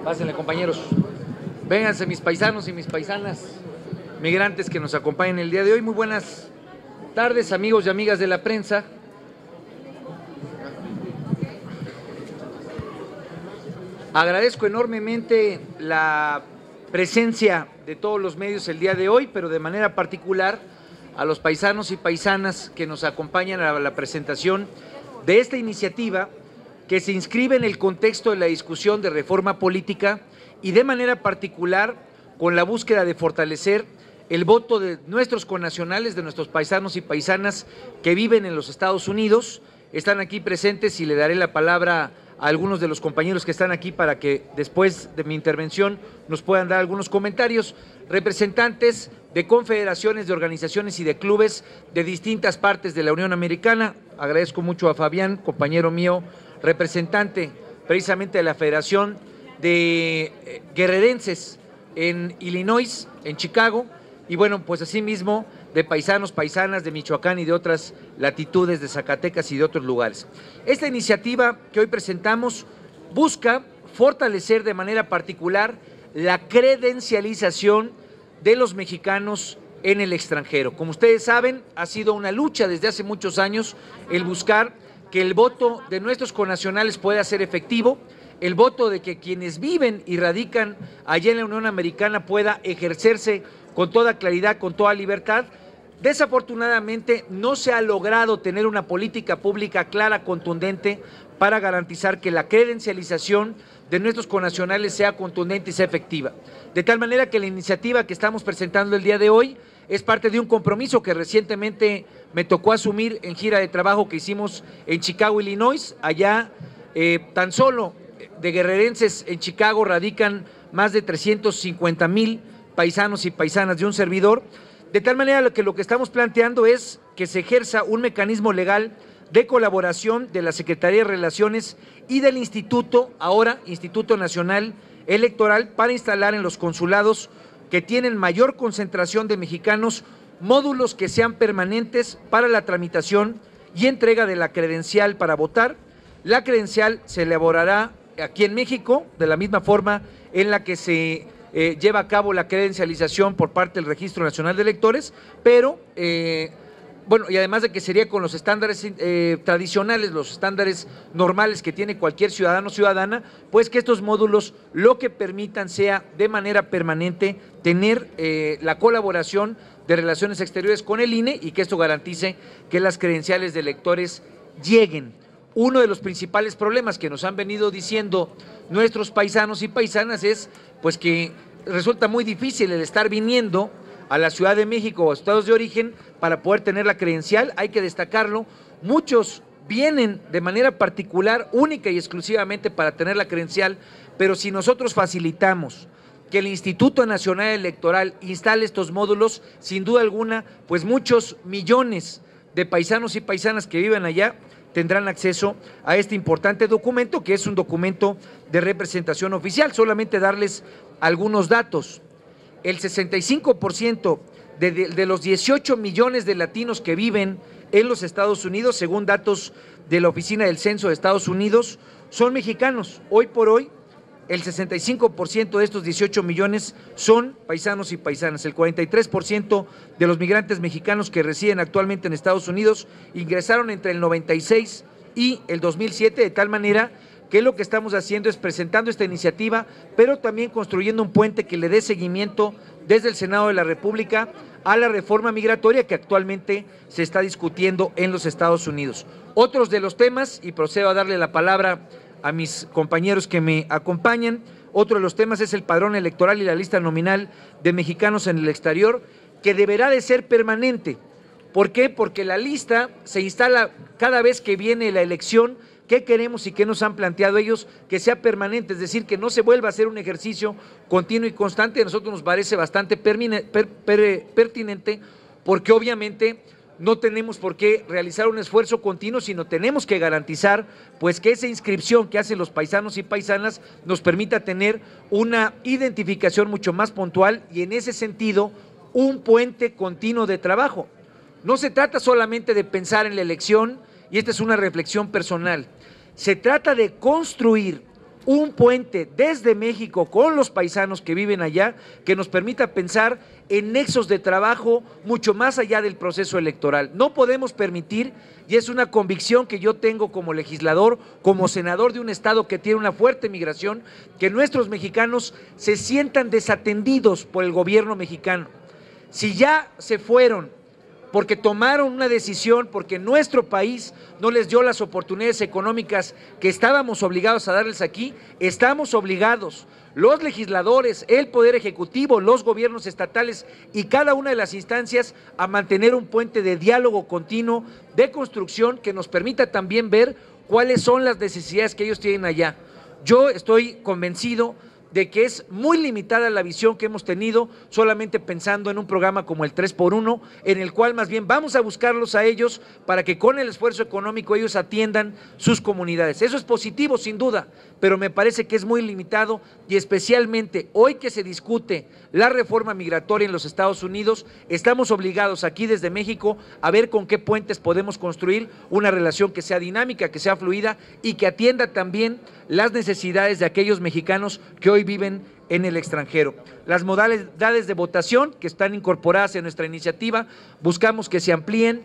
Pásenle, compañeros. Vénganse, mis paisanos y mis paisanas, migrantes que nos acompañan el día de hoy. Muy buenas tardes, amigos y amigas de la prensa. Agradezco enormemente la presencia de todos los medios el día de hoy, pero de manera particular a los paisanos y paisanas que nos acompañan a la presentación de esta iniciativa que se inscribe en el contexto de la discusión de reforma política y de manera particular con la búsqueda de fortalecer el voto de nuestros connacionales, de nuestros paisanos y paisanas que viven en los Estados Unidos. Están aquí presentes y le daré la palabra a algunos de los compañeros que están aquí para que después de mi intervención nos puedan dar algunos comentarios. Representantes de confederaciones, de organizaciones y de clubes de distintas partes de la Unión Americana. Agradezco mucho a Fabián, compañero mío, representante precisamente de la Federación de Guerrerenses en Illinois, en Chicago, y bueno, pues asimismo de paisanos, paisanas de Michoacán y de otras latitudes de Zacatecas y de otros lugares. Esta iniciativa que hoy presentamos busca fortalecer de manera particular la credencialización de los mexicanos en el extranjero. Como ustedes saben, ha sido una lucha desde hace muchos años el buscar que el voto de nuestros connacionales pueda ser efectivo, el voto de que quienes viven y radican allá en la Unión Americana pueda ejercerse con toda claridad, con toda libertad. Desafortunadamente no se ha logrado tener una política pública clara, contundente, para garantizar que la credencialización de nuestros connacionales sea contundente y sea efectiva. De tal manera que la iniciativa que estamos presentando el día de hoy es parte de un compromiso que recientemente me tocó asumir en gira de trabajo que hicimos en Chicago, Illinois. Allá tan solo de guerrerenses en Chicago radican más de 350,000 paisanos y paisanas de un servidor, de tal manera que lo que estamos planteando es que se ejerza un mecanismo legal de colaboración de la Secretaría de Relaciones y del Instituto, ahora Instituto Nacional Electoral, para instalar en los consulados que tienen mayor concentración de mexicanos módulos que sean permanentes para la tramitación y entrega de la credencial para votar. La credencial se elaborará aquí en México, de la misma forma en la que se lleva a cabo la credencialización por parte del Registro Nacional de Electores, pero bueno, y además de que sería con los estándares tradicionales, los estándares normales que tiene cualquier ciudadano o ciudadana, pues que estos módulos lo que permitan sea de manera permanente tener la colaboración de Relaciones Exteriores con el INE y que esto garantice que las credenciales de electores lleguen. Uno de los principales problemas que nos han venido diciendo nuestros paisanos y paisanas es pues que resulta muy difícil el estar viniendo a la Ciudad de México o a estados de origen para poder tener la credencial. Hay que destacarlo, muchos vienen de manera particular, única y exclusivamente para tener la credencial, pero si nosotros facilitamos que el Instituto Nacional Electoral instale estos módulos, sin duda alguna, pues muchos millones de paisanos y paisanas que viven allá tendrán acceso a este importante documento, que es un documento de representación oficial. Solamente darles algunos datos. El 65% de los 18 millones de latinos que viven en los Estados Unidos, según datos de la Oficina del Censo de Estados Unidos, son mexicanos. Hoy por hoy, el 65% de estos 18 millones son paisanos y paisanas. El 43% de los migrantes mexicanos que residen actualmente en Estados Unidos ingresaron entre el 96 y el 2007, de tal manera que lo que estamos haciendo es presentando esta iniciativa, pero también construyendo un puente que le dé seguimiento desde el Senado de la República a la reforma migratoria que actualmente se está discutiendo en los Estados Unidos. Otros de los temas, y procedo a darle la palabra a mis compañeros que me acompañan, otro de los temas es el padrón electoral y la lista nominal de mexicanos en el exterior, que deberá de ser permanente. ¿Por qué? Porque la lista se instala cada vez que viene la elección. ¿Qué queremos y qué nos han planteado ellos? Que sea permanente, es decir, que no se vuelva a hacer un ejercicio continuo y constante. A nosotros nos parece bastante pertinente, porque obviamente no tenemos por qué realizar un esfuerzo continuo, sino tenemos que garantizar pues que esa inscripción que hacen los paisanos y paisanas nos permita tener una identificación mucho más puntual y en ese sentido un puente continuo de trabajo. No se trata solamente de pensar en la elección, y esta es una reflexión personal, se trata de construir un puente desde México con los paisanos que viven allá, que nos permita pensar en nexos de trabajo mucho más allá del proceso electoral. No podemos permitir, y es una convicción que yo tengo como legislador, como senador de un estado que tiene una fuerte migración, que nuestros mexicanos se sientan desatendidos por el gobierno mexicano. Si ya se fueron porque tomaron una decisión, porque nuestro país no les dio las oportunidades económicas que estábamos obligados a darles aquí, estamos obligados, los legisladores, el Poder Ejecutivo, los gobiernos estatales y cada una de las instancias a mantener un puente de diálogo continuo, de construcción, que nos permita también ver cuáles son las necesidades que ellos tienen allá. Yo estoy convencido de que es muy limitada la visión que hemos tenido solamente pensando en un programa como el 3x1, en el cual más bien vamos a buscarlos a ellos para que con el esfuerzo económico ellos atiendan sus comunidades. Eso es positivo sin duda, pero me parece que es muy limitado y especialmente hoy que se discute la reforma migratoria en los Estados Unidos, estamos obligados aquí desde México a ver con qué puentes podemos construir una relación que sea dinámica, que sea fluida y que atienda también las necesidades de aquellos mexicanos que hoy viven en el extranjero. Las modalidades de votación que están incorporadas en nuestra iniciativa, buscamos que se amplíen.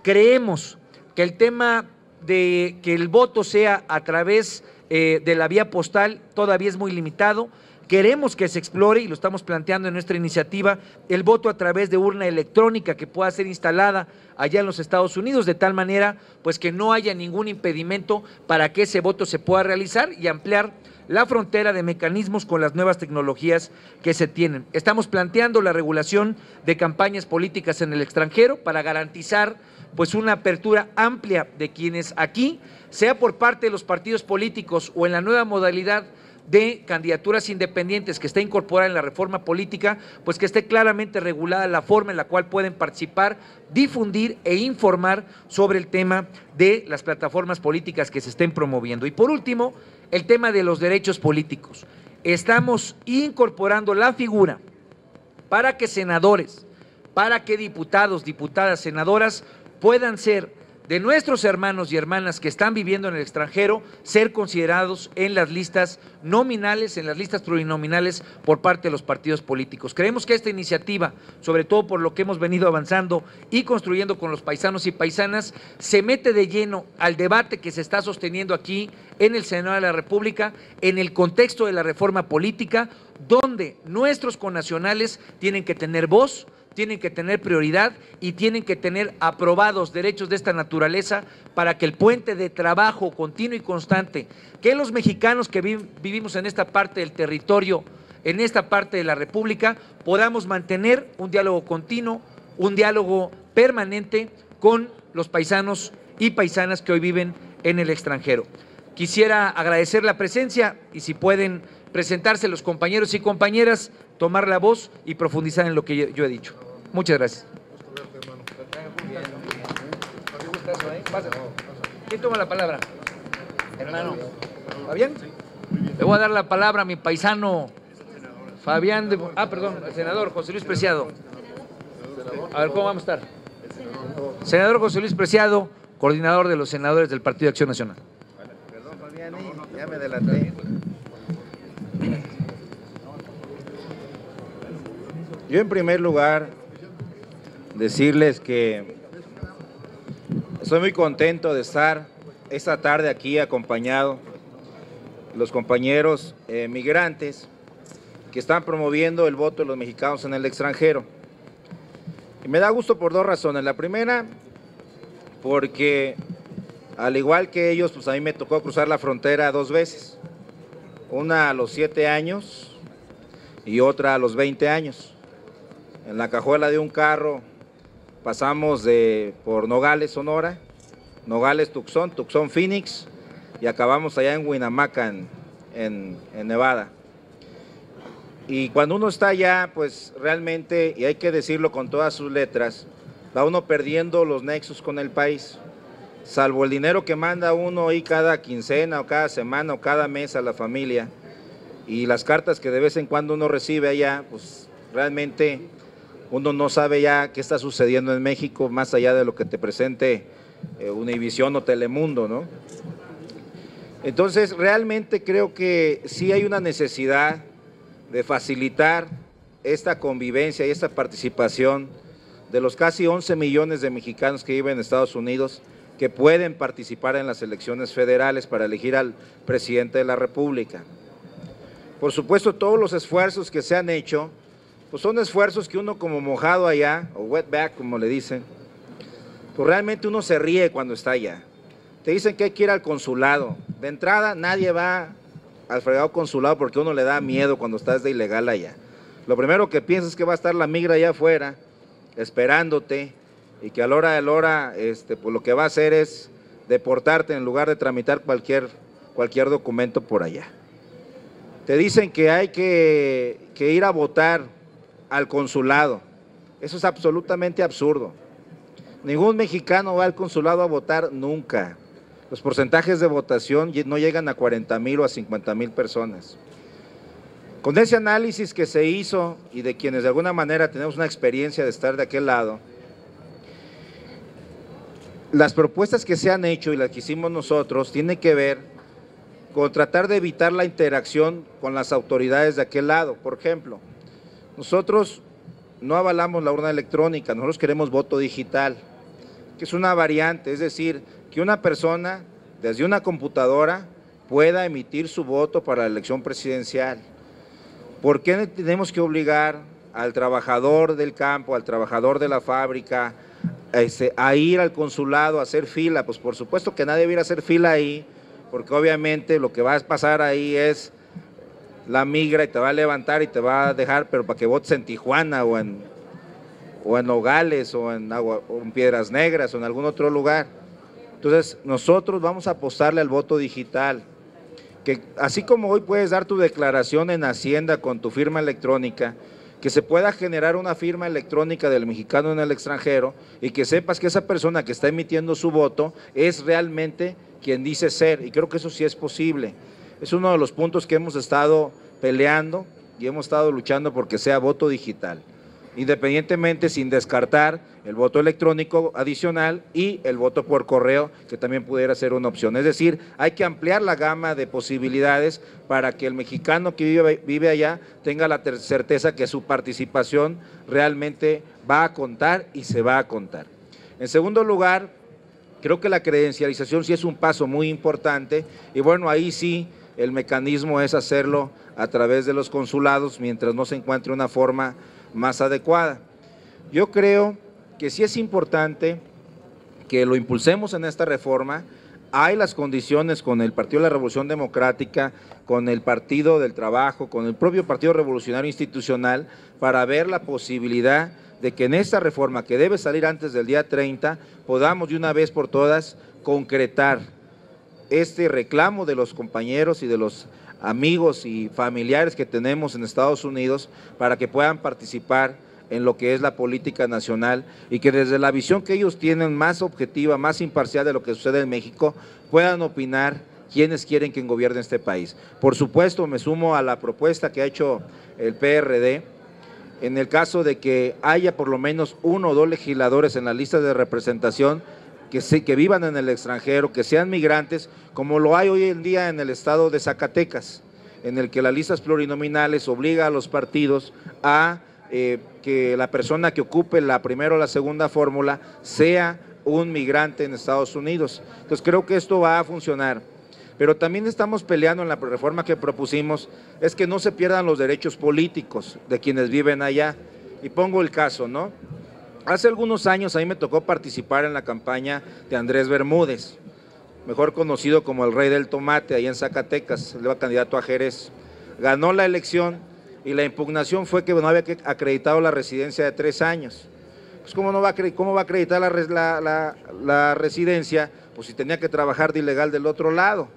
Creemos que el tema de que el voto sea a través de la vía postal todavía es muy limitado. Queremos que se explore, y lo estamos planteando en nuestra iniciativa, el voto a través de urna electrónica que pueda ser instalada allá en los Estados Unidos, de tal manera pues que no haya ningún impedimento para que ese voto se pueda realizar y ampliar la frontera de mecanismos con las nuevas tecnologías que se tienen. Estamos planteando la regulación de campañas políticas en el extranjero para garantizar pues una apertura amplia de quienes aquí, sea por parte de los partidos políticos o en la nueva modalidad de candidaturas independientes que está incorporada en la reforma política, pues que esté claramente regulada la forma en la cual pueden participar, difundir e informar sobre el tema de las plataformas políticas que se estén promoviendo. Y por último, el tema de los derechos políticos. Estamos incorporando la figura para que senadores, para que diputados, diputadas, senadoras puedan ser de nuestros hermanos y hermanas que están viviendo en el extranjero, ser considerados en las listas nominales, en las listas plurinominales por parte de los partidos políticos. Creemos que esta iniciativa, sobre todo por lo que hemos venido avanzando y construyendo con los paisanos y paisanas, se mete de lleno al debate que se está sosteniendo aquí en el Senado de la República, en el contexto de la reforma política, donde nuestros connacionales tienen que tener voz, tienen que tener prioridad y tienen que tener aprobados derechos de esta naturaleza para que el puente de trabajo continuo y constante que los mexicanos que vivimos en esta parte del territorio, en esta parte de la República, podamos mantener un diálogo continuo, un diálogo permanente con los paisanos y paisanas que hoy viven en el extranjero. Quisiera agradecer la presencia y si pueden presentarse los compañeros y compañeras, tomar la voz y profundizar en lo que yo he dicho. Muchas gracias. ¿Quién toma la palabra? Hermano. ¿Fabián? Le voy a dar la palabra a mi paisano Fabián de... perdón, el senador José Luis Preciado. A ver, ¿cómo vamos a estar? Senador José Luis Preciado, coordinador de los senadores del Partido de Acción Nacional. Perdón, Fabián, ya me adelanté. Yo en primer lugar decirles que estoy muy contento de estar esta tarde aquí acompañado de los compañeros migrantes que están promoviendo el voto de los mexicanos en el extranjero. Y me da gusto por dos razones. La primera, porque al igual que ellos, pues a mí me tocó cruzar la frontera 2 veces. Una a los 7 años y otra a los 20 años. En la cajuela de un carro pasamos por Nogales, Sonora, Nogales, Tucson, Tucson, Phoenix y acabamos allá en Winnemucca, en Nevada. Y cuando uno está allá, pues realmente, y hay que decirlo con todas sus letras, va uno perdiendo los nexos con el país. Salvo el dinero que manda uno ahí cada quincena o cada semana o cada mes a la familia y las cartas que de vez en cuando uno recibe allá, pues realmente uno no sabe ya qué está sucediendo en México más allá de lo que te presente Univisión o Telemundo, ¿no? Entonces, realmente creo que sí hay una necesidad de facilitar esta convivencia y esta participación de los casi 11 millones de mexicanos que viven en Estados Unidos, que pueden participar en las elecciones federales para elegir al presidente de la República. Por supuesto, todos los esfuerzos que se han hecho, pues son esfuerzos que uno como mojado allá, o wetback como le dicen, pues realmente uno se ríe cuando está allá. Te dicen que hay que ir al consulado. De entrada, nadie va al fregado consulado porque uno le da miedo cuando estás de ilegal allá. Lo primero que piensas es que va a estar la migra allá afuera, esperándote, y que a la hora de la hora, pues lo que va a hacer es deportarte en lugar de tramitar cualquier documento por allá. Te dicen que hay que ir a votar al consulado. Eso es absolutamente absurdo. Ningún mexicano va al consulado a votar nunca. Los porcentajes de votación no llegan a 40,000 o a 50,000 personas. Con ese análisis que se hizo y de quienes de alguna manera tenemos una experiencia de estar de aquel lado, las propuestas que se han hecho y las que hicimos nosotros tienen que ver con tratar de evitar la interacción con las autoridades de aquel lado. Por ejemplo, nosotros no avalamos la urna electrónica, nosotros queremos voto digital, que es una variante, es decir, que una persona desde una computadora pueda emitir su voto para la elección presidencial. ¿Por qué tenemos que obligar al trabajador del campo, al trabajador de la fábrica, a ir al consulado a hacer fila? Pues por supuesto que nadie va a ir a hacer fila ahí, porque obviamente lo que va a pasar ahí es la migra y te va a levantar y te va a dejar, pero para que votes en Tijuana o en Nogales o en Piedras Negras o en algún otro lugar. Entonces, nosotros vamos a apostarle al voto digital, que así como hoy puedes dar tu declaración en Hacienda con tu firma electrónica, que se pueda generar una firma electrónica del mexicano en el extranjero y que sepas que esa persona que está emitiendo su voto es realmente quien dice ser, y creo que eso sí es posible. Es uno de los puntos que hemos estado peleando y hemos estado luchando porque sea voto digital, independientemente, sin descartar el voto electrónico adicional y el voto por correo, que también pudiera ser una opción. Es decir, hay que ampliar la gama de posibilidades para que el mexicano que vive allá tenga la certeza que su participación realmente va a contar y se va a contar. En segundo lugar, creo que la credencialización sí es un paso muy importante y bueno, ahí sí el mecanismo es hacerlo a través de los consulados mientras no se encuentre una forma más adecuada. Yo creo que sí es importante que lo impulsemos en esta reforma. Hay las condiciones con el Partido de la Revolución Democrática, con el Partido del Trabajo, con el propio Partido Revolucionario Institucional, para ver la posibilidad de que en esta reforma, que debe salir antes del día 30, podamos de una vez por todas concretar este reclamo de los compañeros y de los amigos y familiares que tenemos en Estados Unidos para que puedan participar en lo que es la política nacional y que desde la visión que ellos tienen más objetiva, más imparcial de lo que sucede en México, puedan opinar quiénes quieren que gobierne este país. Por supuesto, me sumo a la propuesta que ha hecho el PRD, en el caso de que haya por lo menos 1 o 2 legisladores en la lista de representación que vivan en el extranjero, que sean migrantes, como lo hay hoy en día en el estado de Zacatecas, en el que las listas plurinominales obliga a los partidos a que la persona que ocupe la primera o la segunda fórmula sea un migrante en Estados Unidos. Entonces creo que esto va a funcionar. Pero también estamos peleando en la reforma que propusimos, es que no se pierdan los derechos políticos de quienes viven allá. Y pongo el caso, ¿no? Hace algunos años a mí me tocó participar en la campaña de Andrés Bermúdez, mejor conocido como el Rey del Tomate, allá en Zacatecas, él era candidato a Jerez. Ganó la elección y la impugnación fue que no había acreditado la residencia de 3 años. Pues ¿cómo va a acreditar la residencia? Pues si tenía que trabajar de ilegal del otro lado.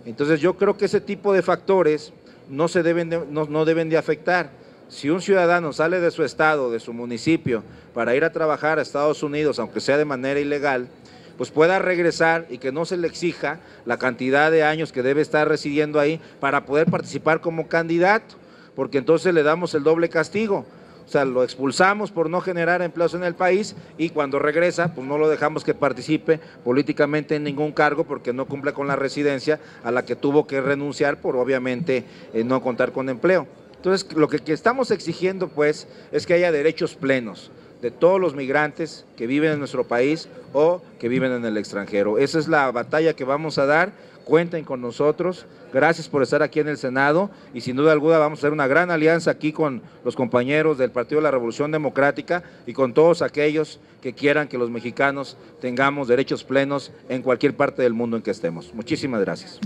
Entonces yo creo que ese tipo de factores no deben de afectar. Si un ciudadano sale de su estado, de su municipio, para ir a trabajar a Estados Unidos, aunque sea de manera ilegal, pues pueda regresar y que no se le exija la cantidad de años que debe estar residiendo ahí para poder participar como candidato, porque entonces le damos el doble castigo. sea, lo expulsamos por no generar empleos en el país y cuando regresa, pues no lo dejamos que participe políticamente en ningún cargo porque no cumple con la residencia a la que tuvo que renunciar por obviamente no contar con empleo. Entonces, lo que estamos exigiendo pues es que haya derechos plenos de todos los migrantes que viven en nuestro país o que viven en el extranjero. Esa es la batalla que vamos a dar. Cuenten con nosotros, gracias por estar aquí en el Senado y sin duda alguna vamos a hacer una gran alianza aquí con los compañeros del Partido de la Revolución Democrática y con todos aquellos que quieran que los mexicanos tengamos derechos plenos en cualquier parte del mundo en que estemos. Muchísimas gracias.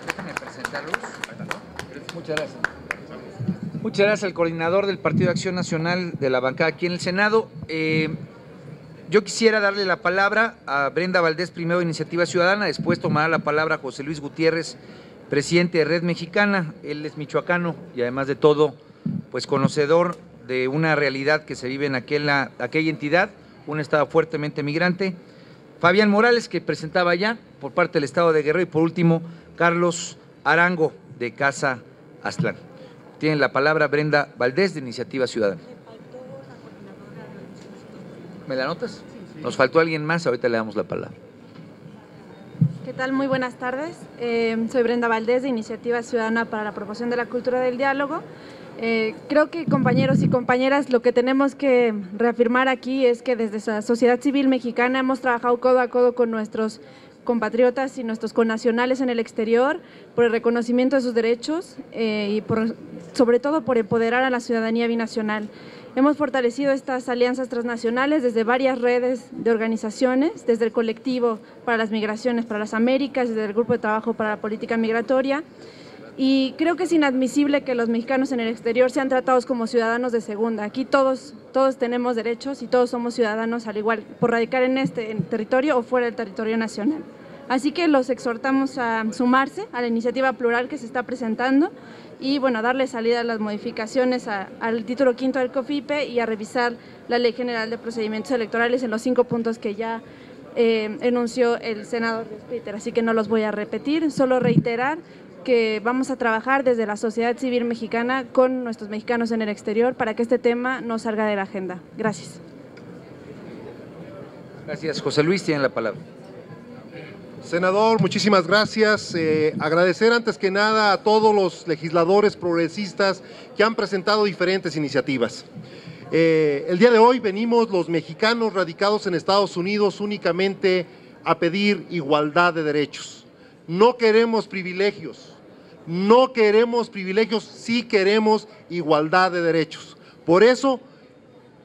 Déjame presentarlos. Muchas gracias. Muchas gracias al coordinador del Partido de Acción Nacional de la bancada aquí en el Senado. Yo quisiera darle la palabra a Brenda Valdés, primero de Iniciativa Ciudadana, después tomará la palabra José Luis Gutiérrez, presidente de Red Mexicana. Él es michoacano y además de todo, pues conocedor de una realidad que se vive en aquella entidad, un estado fuertemente migrante. Fabián Morales, que presentaba ya por parte del estado de Guerrero, y por último, Carlos Arango, de Casa Aztlán. Tiene la palabra Brenda Valdés, de Iniciativa Ciudadana. ¿Me la anotas? Nos faltó alguien más, ahorita le damos la palabra. ¿Qué tal? Muy buenas tardes. Soy Brenda Valdés, de Iniciativa Ciudadana para la Promoción de la Cultura del Diálogo. Creo que, compañeros y compañeras, lo que tenemos que reafirmar aquí es que desde la sociedad civil mexicana hemos trabajado codo a codo con nuestros compatriotas y nuestros connacionales en el exterior por el reconocimiento de sus derechos y sobre todo por empoderar a la ciudadanía binacional. Hemos fortalecido estas alianzas transnacionales desde varias redes de organizaciones, desde el Colectivo para las Migraciones para las Américas, desde el Grupo de Trabajo para la Política Migratoria, y creo que es inadmisible que los mexicanos en el exterior sean tratados como ciudadanos de segunda. Aquí todos tenemos derechos y todos somos ciudadanos al igual, por radicar en territorio o fuera del territorio nacional. Así que los exhortamos a sumarse a la iniciativa plural que se está presentando y bueno, darle salida a las modificaciones al título quinto del COFIPE y a revisar la Ley General de Procedimientos Electorales en los 5 puntos que ya enunció el senador Peter. Así que no los voy a repetir, solo reiterar que vamos a trabajar desde la sociedad civil mexicana con nuestros mexicanos en el exterior para que este tema no salga de la agenda. Gracias. Gracias. José Luis, tiene la palabra. Senador, muchísimas gracias. Agradecer antes que nada a todos los legisladores progresistas que han presentado diferentes iniciativas. El día de hoy venimos los mexicanos radicados en Estados Unidos únicamente a pedir igualdad de derechos. No queremos privilegios, sí queremos igualdad de derechos. Por eso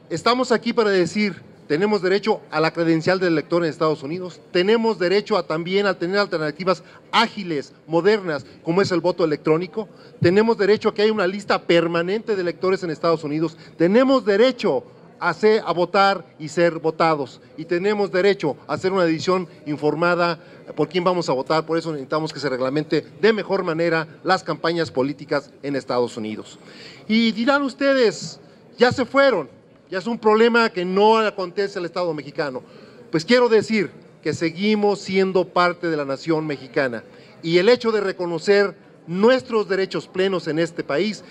estamos aquí para decir, tenemos derecho a la credencial del elector en Estados Unidos, tenemos derecho también a tener alternativas ágiles, modernas, como es el voto electrónico, tenemos derecho a que haya una lista permanente de electores en Estados Unidos, tenemos derecho a votar y ser votados, y tenemos derecho a hacer una decisión informada por quién vamos a votar. Por eso necesitamos que se reglamente de mejor manera las campañas políticas en Estados Unidos. Y dirán ustedes, ya se fueron, ya es un problema que no acontece al Estado mexicano. Pues quiero decir que seguimos siendo parte de la nación mexicana, y el hecho de reconocer nuestros derechos plenos en este país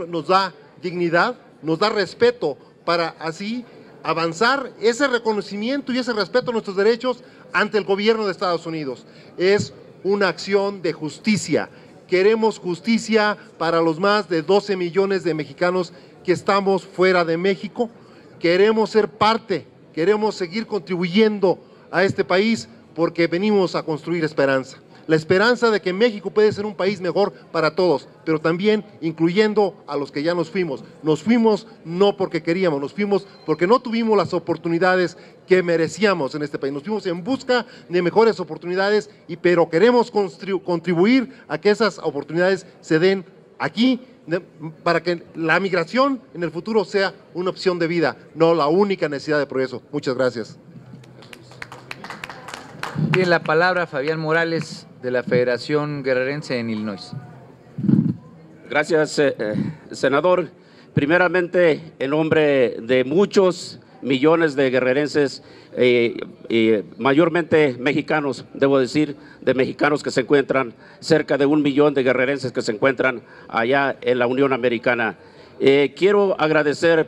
nos da dignidad, nos da respeto, para así avanzar ese reconocimiento y ese respeto a nuestros derechos ante el gobierno de Estados Unidos. Es una acción de justicia. Queremos justicia para los más de 12 millones de mexicanos que estamos fuera de México. Queremos ser parte, queremos seguir contribuyendo a este país porque venimos a construir esperanza. La esperanza de que México puede ser un país mejor para todos, pero también incluyendo a los que ya nos fuimos. Nos fuimos no porque queríamos, nos fuimos porque no tuvimos las oportunidades que merecíamos en este país. Nos fuimos en busca de mejores oportunidades, pero queremos contribuir a que esas oportunidades se den aquí, para que la migración en el futuro sea una opción de vida, no la única necesidad de progreso. Muchas gracias. Tiene la palabra Fabián Morales, de la Federación Guerrerense en Illinois. Gracias, senador. Primeramente, en nombre de muchos millones de guerrerenses, mayormente mexicanos, debo decir, de mexicanos que se encuentran, cerca de 1 millón de guerrerenses que se encuentran allá en la Unión Americana. Quiero agradecer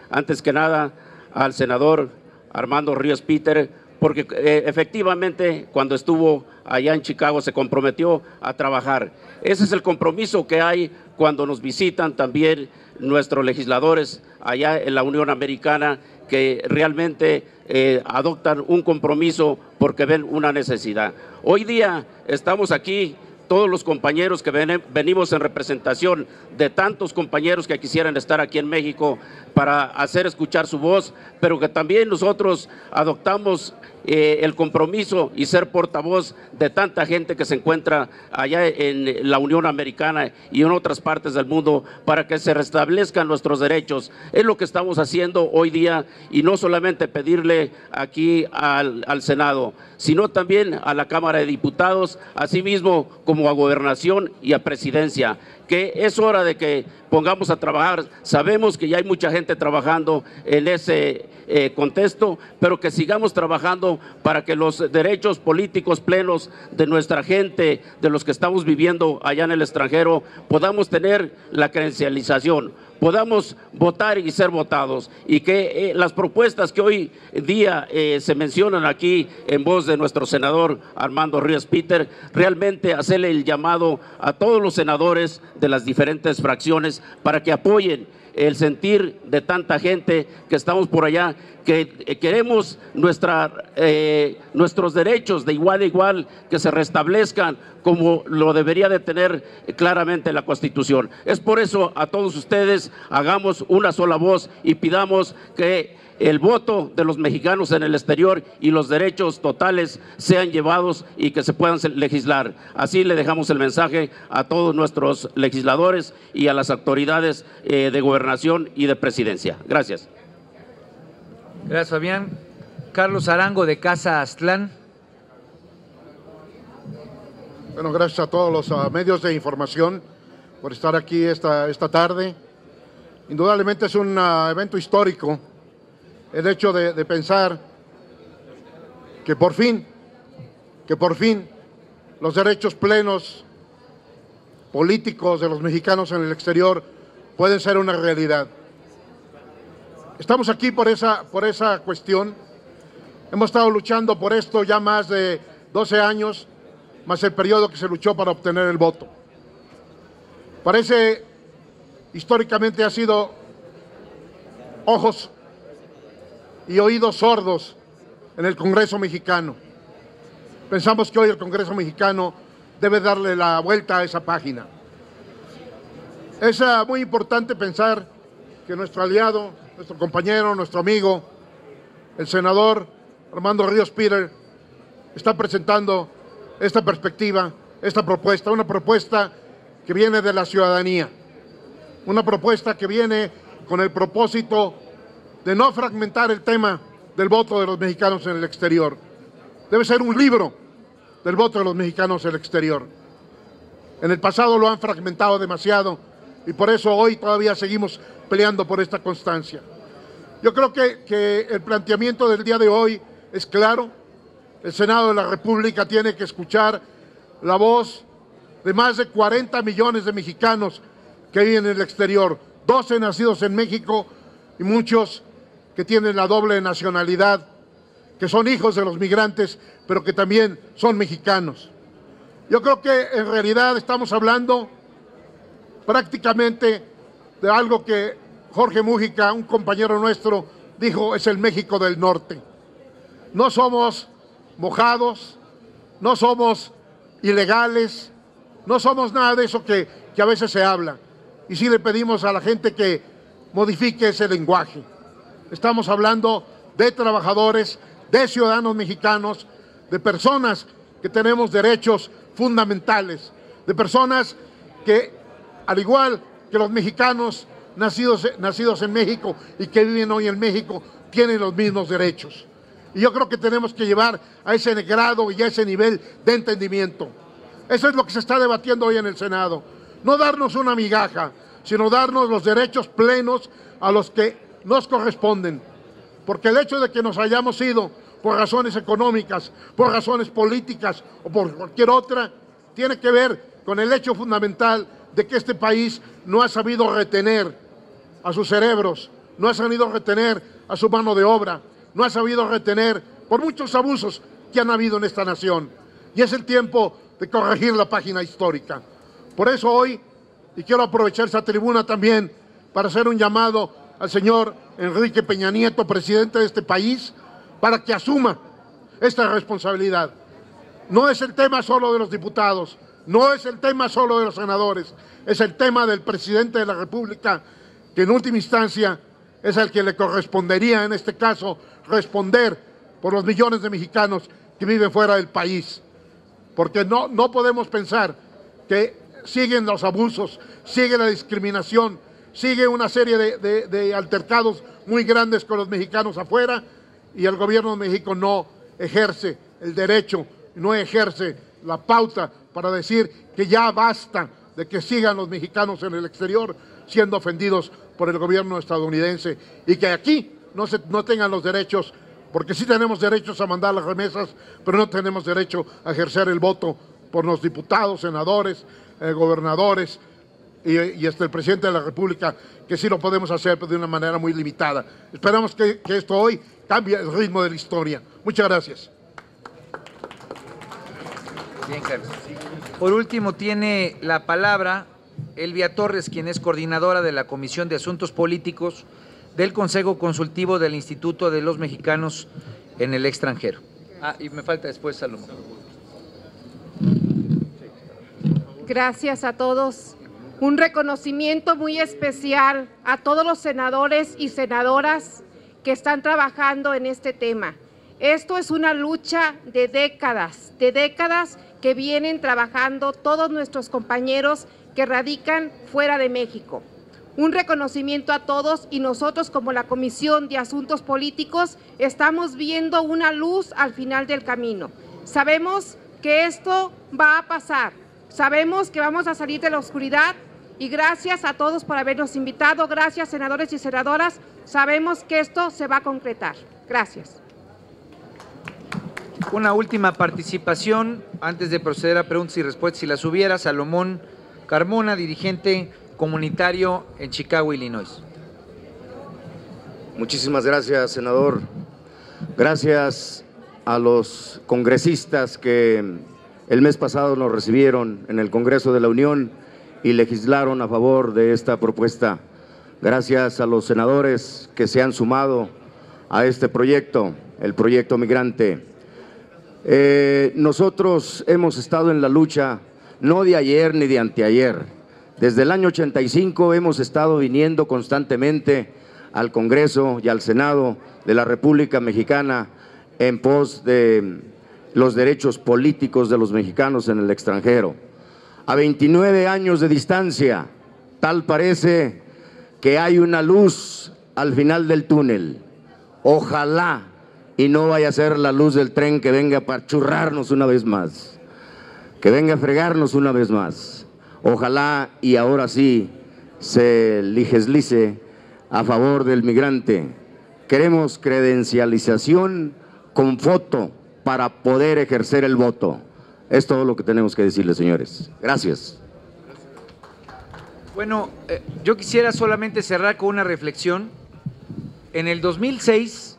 antes que nada al senador Armando Ríos Peter, porque efectivamente cuando estuvo allá en Chicago se comprometió a trabajar. Ese es el compromiso que hay cuando nos visitan también nuestros legisladores allá en la Unión Americana, que realmente adoptan un compromiso porque ven una necesidad. Hoy día estamos aquí, todos los compañeros que venimos en representación de tantos compañeros que quisieran estar aquí en México para hacer escuchar su voz, pero que también nosotros adoptamos el compromiso y ser portavoz de tanta gente que se encuentra allá en la Unión Americana y en otras partes del mundo para que se restablezcan nuestros derechos. Es lo que estamos haciendo hoy día, y no solamente pedirle aquí al Senado, sino también a la Cámara de Diputados, asimismo como a Gobernación y a Presidencia, que es hora de que pongamos a trabajar. Sabemos que ya hay mucha gente trabajando en ese contexto, pero que sigamos trabajando para que los derechos políticos plenos de nuestra gente, de los que estamos viviendo allá en el extranjero, podamos tener la credencialización, podamos votar y ser votados, y que las propuestas que hoy día se mencionan aquí en voz de nuestro senador Armando Ríos Peter, realmente hacerle el llamado a todos los senadores de las diferentes fracciones para que apoyen el sentir de tanta gente que estamos por allá, que queremos nuestros derechos de igual a igual, que se restablezcan como lo debería de tener claramente la Constitución. Es por eso a todos ustedes hagamos una sola voz y pidamos que el voto de los mexicanos en el exterior y los derechos totales sean llevados y que se puedan legislar. Así le dejamos el mensaje a todos nuestros legisladores y a las autoridades de gobernación y de presidencia. Gracias. Gracias, Fabián. Carlos Arango, de Casa Aztlán. Bueno, gracias a todos los medios de información por estar aquí esta tarde. Indudablemente es un evento histórico el hecho de pensar que por fin los derechos plenos políticos de los mexicanos en el exterior pueden ser una realidad. Estamos aquí por esa cuestión. Hemos estado luchando por esto ya más de 12 años, más el periodo que se luchó para obtener el voto. Parece, históricamente ha sido ojos y oídos sordos en el Congreso mexicano. Pensamos que hoy el Congreso mexicano debe darle la vuelta a esa página. Es muy importante pensar que nuestro aliado, nuestro compañero, nuestro amigo, el senador Armando Ríos Peter, está presentando esta perspectiva, esta propuesta, una propuesta que viene de la ciudadanía, una propuesta que viene con el propósito de no fragmentar el tema del voto de los mexicanos en el exterior. Debe ser un libro del voto de los mexicanos en el exterior. En el pasado lo han fragmentado demasiado y por eso hoy todavía seguimos peleando por esta constancia. Yo creo que el planteamiento del día de hoy es claro. El Senado de la República tiene que escuchar la voz de más de 40 millones de mexicanos que viven en el exterior, 12 nacidos en México y muchos que tienen la doble nacionalidad, que son hijos de los migrantes, pero que también son mexicanos. Yo creo que en realidad estamos hablando prácticamente de algo que Jorge Mújica, un compañero nuestro, dijo: es el México del Norte. No somos mojados, no somos ilegales, no somos nada de eso que a veces se habla. Y sí le pedimos a la gente que modifique ese lenguaje. Estamos hablando de trabajadores, de ciudadanos mexicanos, de personas que tenemos derechos fundamentales, de personas que, al igual que los mexicanos nacidos en México y que viven hoy en México, tienen los mismos derechos. Y yo creo que tenemos que llevar a ese grado y a ese nivel de entendimiento. Eso es lo que se está debatiendo hoy en el Senado. No darnos una migaja, sino darnos los derechos plenos a los que nos corresponden. Porque el hecho de que nos hayamos ido por razones económicas, por razones políticas o por cualquier otra, tiene que ver con el hecho fundamental de que este país no ha sabido retener a sus cerebros, no ha sabido retener a su mano de obra, no ha sabido retener por muchos abusos que han habido en esta nación. Y es el tiempo de corregir la página histórica. Por eso hoy, y quiero aprovechar esta tribuna también para hacer un llamado al señor Enrique Peña Nieto, presidente de este país, para que asuma esta responsabilidad. No es el tema solo de los diputados, no es el tema solo de los senadores, es el tema del presidente de la República, que en última instancia es al que le correspondería, en este caso, responder por los millones de mexicanos que viven fuera del país. Porque no podemos pensar que siguen los abusos, sigue la discriminación, sigue una serie de altercados muy grandes con los mexicanos afuera y el gobierno de México no ejerce el derecho, no ejerce la pauta para decir que ya basta de que sigan los mexicanos en el exterior siendo ofendidos por el gobierno estadounidense y que aquí no tengan los derechos, porque sí tenemos derechos a mandar las remesas, pero no tenemos derecho a ejercer el voto por los diputados, senadores, gobernadores y hasta el presidente de la República, que sí lo podemos hacer, pero de una manera muy limitada. Esperamos que esto hoy cambie el ritmo de la historia. Muchas gracias. Bien, Carlos. Por último, tiene la palabra Elvia Torres, quien es coordinadora de la Comisión de Asuntos Políticos del Consejo Consultivo del Instituto de los Mexicanos en el Extranjero. Y me falta después Salomón. Gracias a todos. Un reconocimiento muy especial a todos los senadores y senadoras que están trabajando en este tema. Esto es una lucha de décadas que vienen trabajando todos nuestros compañeros que radican fuera de México. Un reconocimiento a todos y nosotros como la Comisión de Asuntos Políticos estamos viendo una luz al final del camino. Sabemos que esto va a pasar, sabemos que vamos a salir de la oscuridad y gracias a todos por habernos invitado, gracias senadores y senadoras, sabemos que esto se va a concretar. Gracias. Una última participación antes de proceder a preguntas y respuestas, si las hubiera. Salomón Carmona, dirigente comunitario en Chicago, Illinois. Muchísimas gracias, senador. Gracias a los congresistas que el mes pasado nos recibieron en el Congreso de la Unión y legislaron a favor de esta propuesta. Gracias a los senadores que se han sumado a este proyecto, el proyecto migrante. Nosotros hemos estado en la lucha no de ayer ni de anteayer. Desde el año 85 hemos estado viniendo constantemente al Congreso y al Senado de la República Mexicana en pos de los derechos políticos de los mexicanos en el extranjero. A 29 años de distancia, tal parece que hay una luz al final del túnel. Ojalá y no vaya a ser la luz del tren que venga para churrarnos una vez más, que venga a fregarnos una vez más. Ojalá y ahora sí se legisle a favor del migrante. Queremos credencialización con foto para poder ejercer el voto. Es todo lo que tenemos que decirles, señores. Gracias. Bueno, yo quisiera solamente cerrar con una reflexión. En el 2006,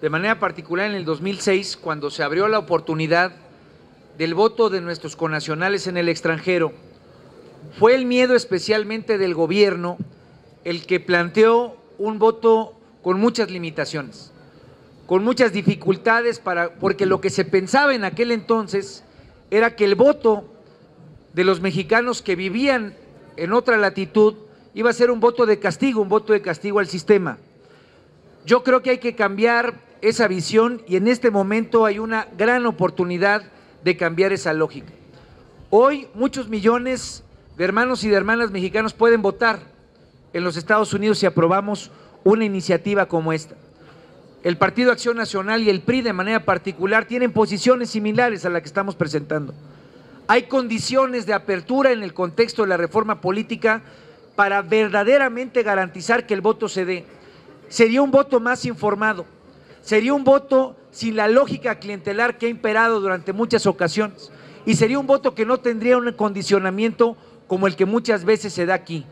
de manera particular en el 2006, cuando se abrió la oportunidad del voto de nuestros connacionales en el extranjero, fue el miedo especialmente del gobierno el que planteó un voto con muchas limitaciones, con muchas dificultades, porque lo que se pensaba en aquel entonces era que el voto de los mexicanos que vivían en otra latitud iba a ser un voto de castigo al sistema. Yo creo que hay que cambiar esa visión y en este momento hay una gran oportunidad de cambiar esa lógica. Hoy muchos millones de hermanos y de hermanas mexicanos pueden votar en los Estados Unidos si aprobamos una iniciativa como esta. El Partido Acción Nacional y el PRI de manera particular tienen posiciones similares a la que estamos presentando. Hay condiciones de apertura en el contexto de la reforma política para verdaderamente garantizar que el voto se dé. Sería un voto más informado, sería un voto sin la lógica clientelar que ha imperado durante muchas ocasiones y sería un voto que no tendría un condicionamiento como el que muchas veces se da aquí.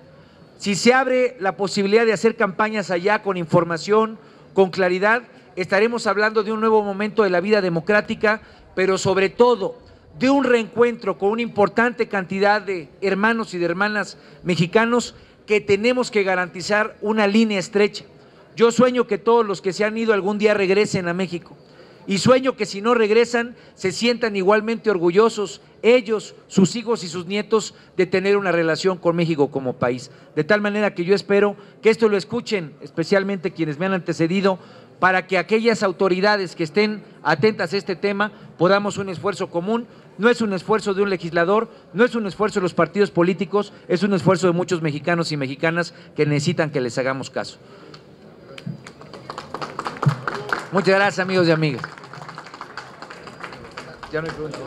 Si se abre la posibilidad de hacer campañas allá con información, con claridad, estaremos hablando de un nuevo momento de la vida democrática, pero sobre todo de un reencuentro con una importante cantidad de hermanos y de hermanas mexicanos que tenemos que garantizar una línea estrecha. Yo sueño que todos los que se han ido algún día regresen a México. Y sueño que si no regresan, se sientan igualmente orgullosos, ellos, sus hijos y sus nietos, de tener una relación con México como país. De tal manera que yo espero que esto lo escuchen, especialmente quienes me han antecedido, para que aquellas autoridades que estén atentas a este tema, podamos un esfuerzo común. No es un esfuerzo de un legislador, no es un esfuerzo de los partidos políticos, es un esfuerzo de muchos mexicanos y mexicanas que necesitan que les hagamos caso. Muchas gracias, amigos y amigas. Ya no hay preguntas.